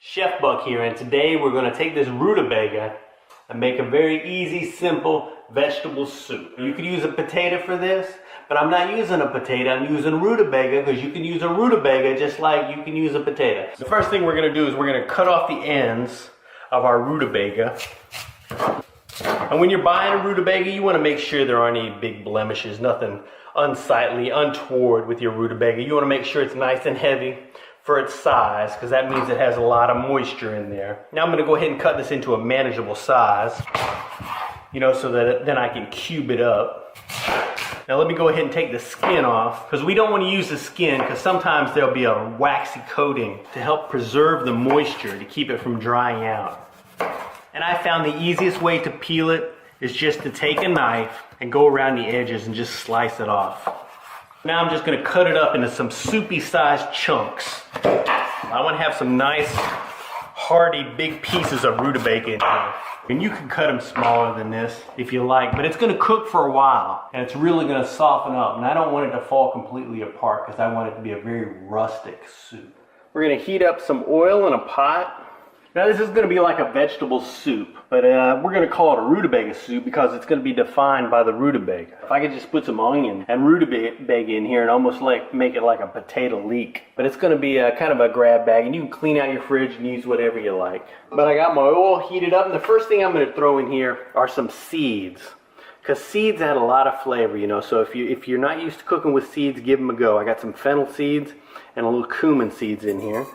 Chef Buck here, and today we're going to take this rutabaga and make a very easy, simple vegetable soup. You could use a potato for this, but I'm not using a potato, I'm using rutabaga because you can use a rutabaga just like you can use a potato. The first thing we're going to do is we're going to cut off the ends of our rutabaga. And when you're buying a rutabaga, you want to make sure there aren't any big blemishes, nothing unsightly, untoward with your rutabaga. You want to make sure it's nice and heavy for its size, because that means it has a lot of moisture in there. Now I'm going to go ahead and cut this into a manageable size, so that then I can cube it up. Now let me go ahead and take the skin off, because we don't want to use the skin, because sometimes there'll be a waxy coating to help preserve the moisture, to keep it from drying out. And I found the easiest way to peel it is just to take a knife and go around the edges and just slice it off. Now I'm just going to cut it up into some soupy sized chunks. I want to have some nice hearty big pieces of rutabaga in here. And you can cut them smaller than this if you like, but it's going to cook for a while and it's really going to soften up, and I don't want it to fall completely apart because I want it to be a very rustic soup. We're going to heat up some oil in a pot. Now this is going to be like a vegetable soup, but we're going to call it a rutabaga soup because it's going to be defined by the rutabaga. If I could just put some onion and rutabaga in here and almost make it like a potato leek. But it's going to be kind of a grab bag, and you can clean out your fridge and use whatever you like. But I got my oil heated up, and the first thing I'm going to throw in here are some seeds. Because seeds add a lot of flavor, so if you're not used to cooking with seeds, give them a go. I got some fennel seeds and a little cumin seeds in here.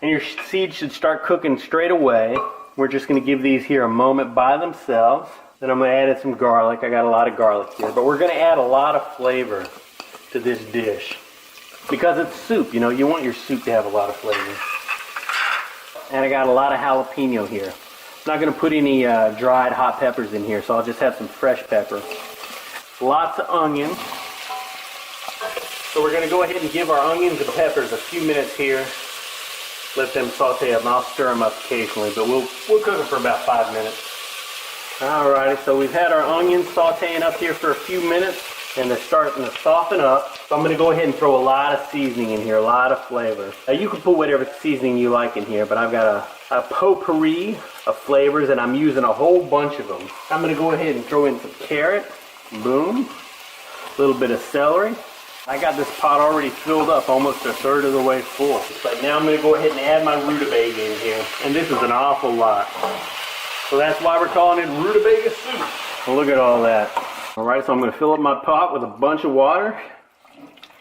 And your seeds should start cooking straight away. We're just going to give these here a moment by themselves. Then I'm going to add in some garlic. I got a lot of garlic here. But we're going to add a lot of flavor to this dish. Because it's soup, you want your soup to have a lot of flavor. And I got a lot of jalapeno here. I'm not going to put any dried hot peppers in here, so I'll just have some fresh pepper. Lots of onion. So we're going to go ahead and give our onions and peppers a few minutes here. Let them saute up, and I'll stir them up occasionally, but we'll cook them for about 5 minutes. Alrighty, so we've had our onions sauteing up here for a few minutes, and they're starting to soften up. So I'm going to go ahead and throw a lot of seasoning in here, a lot of flavor. Now you can put whatever seasoning you like in here, but I've got a potpourri of flavors, and I'm using a whole bunch of them. I'm going to go ahead and throw in some carrot, boom, a little bit of celery. I got this pot already filled up, almost a third of the way full. But now I'm going to go ahead and add my rutabaga in here. And this is an awful lot. So that's why we're calling it rutabaga soup. Well, look at all that. Alright, so I'm going to fill up my pot with a bunch of water.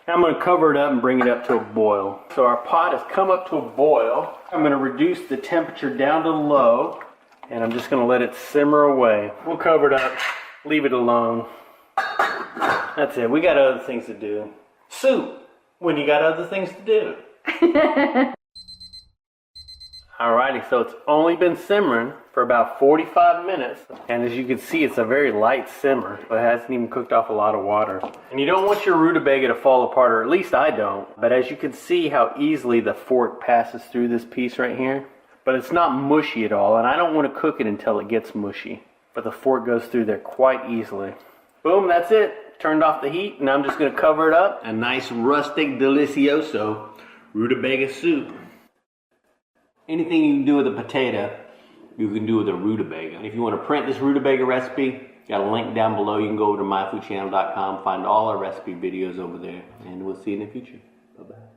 Now I'm going to cover it up and bring it up to a boil. So our pot has come up to a boil. I'm going to reduce the temperature down to low. And I'm just going to let it simmer away. We'll cover it up, leave it alone. That's it. We got other things to do. Soup, when you got other things to do. Alrighty, so it's only been simmering for about 45 minutes. And as you can see, it's a very light simmer. But it hasn't even cooked off a lot of water. And you don't want your rutabaga to fall apart, or at least I don't. But as you can see how easily the fork passes through this piece right here. But it's not mushy at all, and I don't want to cook it until it gets mushy. But the fork goes through there quite easily. Boom, that's it. Turned off the heat, and I'm just going to cover it up. A nice rustic delicioso rutabaga soup. Anything you can do with a potato, you can do with a rutabaga. And if you want to print this rutabaga recipe, got a link down below. You can go over to myfoodchannel.com, find all our recipe videos over there, and we'll see you in the future. Bye-bye.